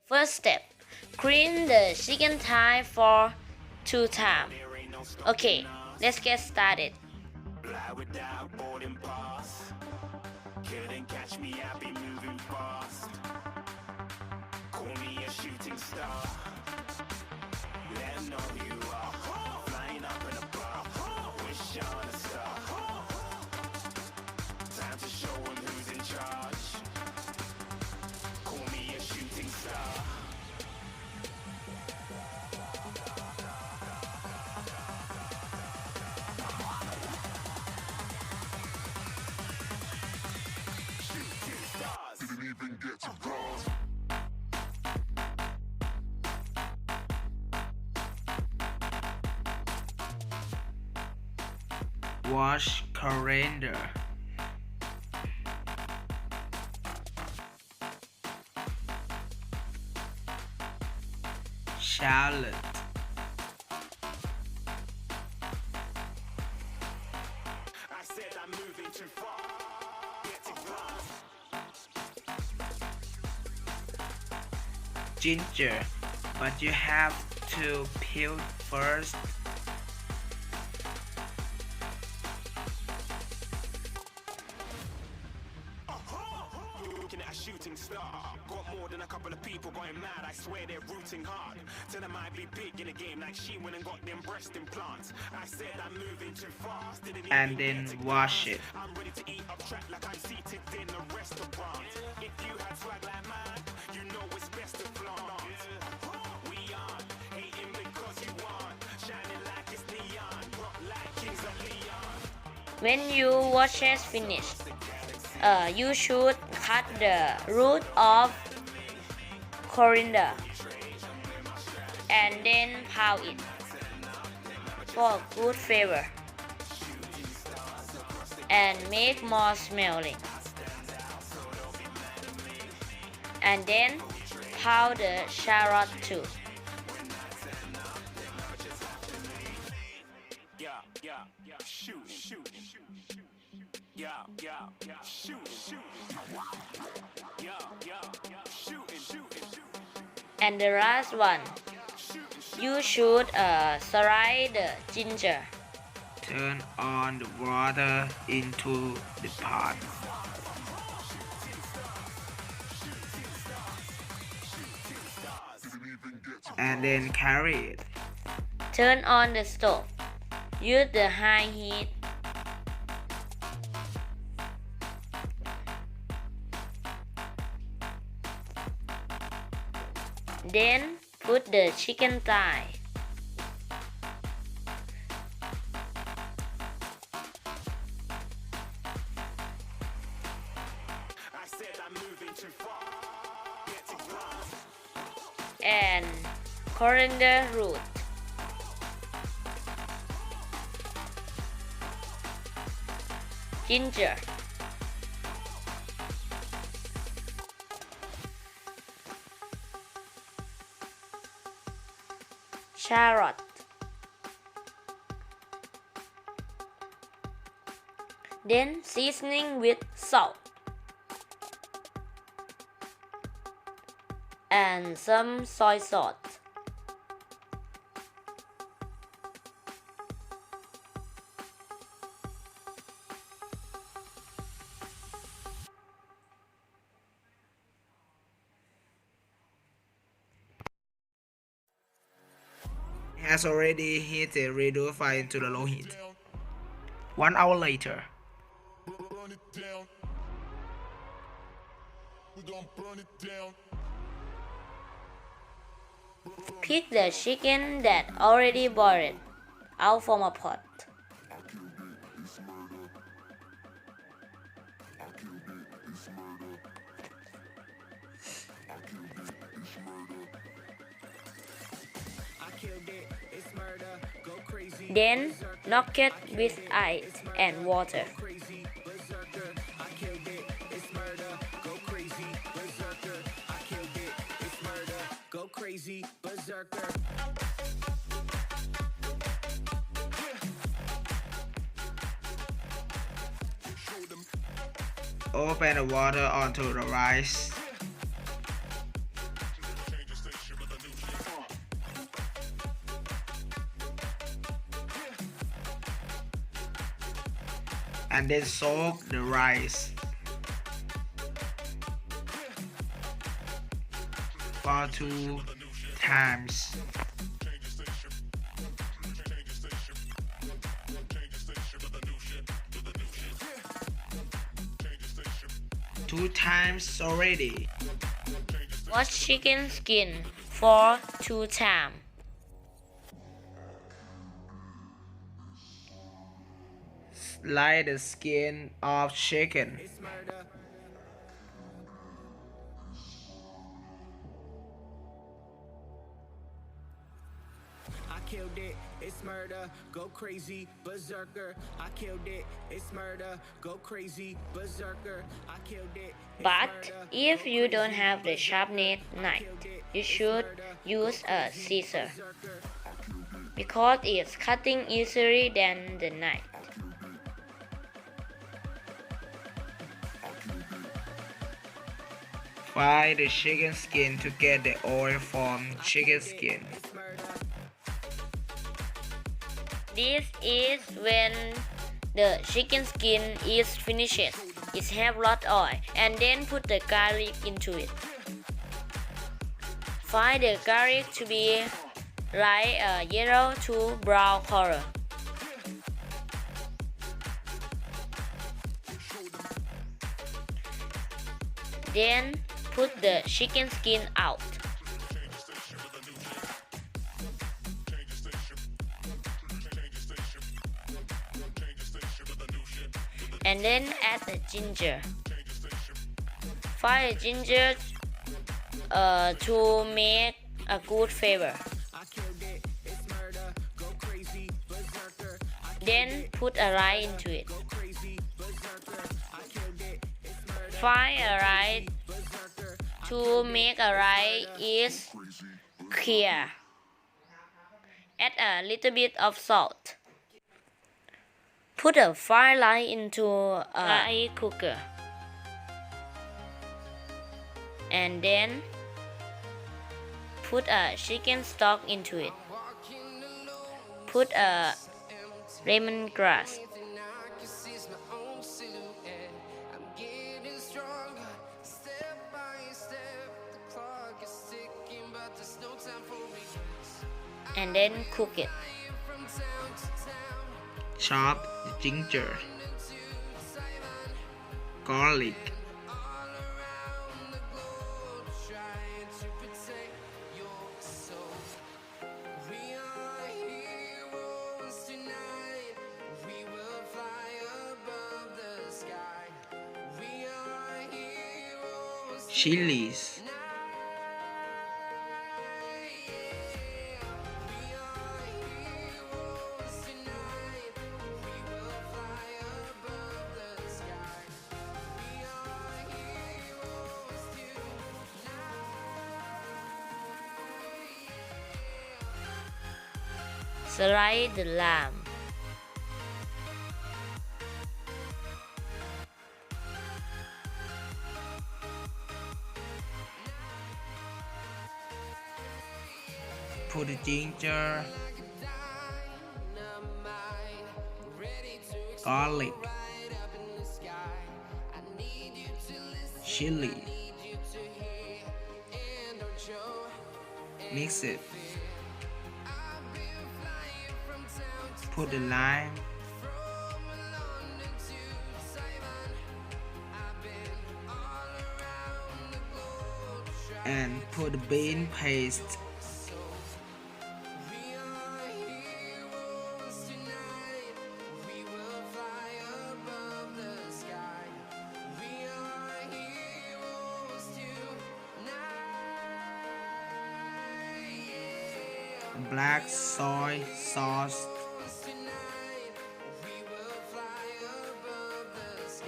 First step, clean the chicken thigh for 2 times. Okay, let's get started. Fly without boarding pass. Couldn't catch me, I be moving fast. Call me a shooting star. Let 'em know who you are. Flying up in a bar. Wish on a star. Time to show 'em who's in charge. Call me a shooting star. Didn't even get to cross. Wash coriander. Shallot. I said I'm moving too far. Get to glass. Ginger, but you have to peel first. Looking at a shooting star. Got more than a couple of people going mad. I swear they're rooting hard. Tell them I'd be big in the game like she went and got them breast implants. I said I'm moving too fast. Didn't And even then get to wash glance. it. I'm ready to eat up track like I'm seated in a restaurant. If you had swag like mine, you know it's best to flaunt. We on, hating because you want. Shining like it's neon. Rock like kings of Leon. When your wash is finished, you should cut the root of coriander and then pound it for good flavor and make more smelling. And then pound the shallot too. Yeah, shoot, yeah, shoot, yeah, shooting. And the last one, you should slide the ginger. Turn on the water into the pot. And then carry it. Turn on the stove. Use the high heat. Then put the chicken thigh. I said I'm moving too far. Get to glass. And coriander root. Ginger. Shallot. Then seasoning with salt and some soy sauce. It has already heated. Reduce fire to the low heat. 1 hour later. Burn it down. We gon' burn it down. Pick the chicken that already boiled out from a pot. Then knock it with ice and water. Crazy berserker. Open the water onto the rice. and then soak the rice for 2 times. Two times already. Wash chicken skin for 2 times. Slide the skin of chicken. I killed it, it's murder, go crazy, berserker. I killed it, it's murder, go crazy, berserker. I killed it. But if you don't have the sharpness knife, you should use a scissor because it's cutting easier than the knife. Fry the chicken skin to get the oil from chicken skin. This is when the chicken skin is finished. It have lot oil, and then put the garlic into it. Fry the garlic to be light yellow to brown color. Then put the chicken skin out. And then add the ginger. Fry the ginger to make a good flavor. Then put a rice into it. Fry a rice to make a rice is clear. Add a little bit of salt. Put a fried rice into a rice cooker. And then put a chicken stock into it. Put a lemongrass. And then cook it. Chop ginger, garlic, chilies, Slice the lamb. put the ginger, garlic, chili, mix it. Put the lime, and put the bean paste. Black soy sauce,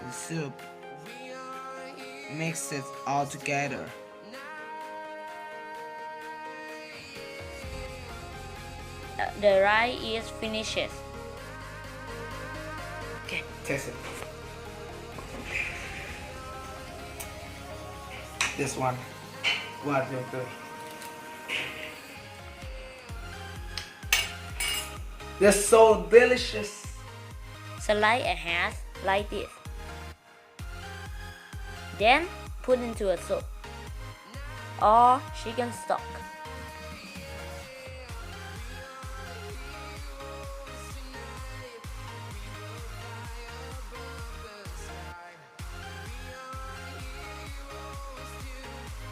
the soup, mix it all together. The rice is finished. Okay, taste it. This one, what you do? They're so delicious, slice a hash like this. Then put into a soup or chicken stock.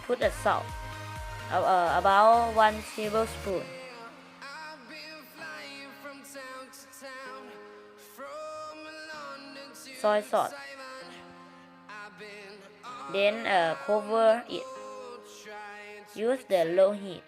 Put a salt, about 1 tablespoon. Soy sauce. Then cover it. Use the low heat.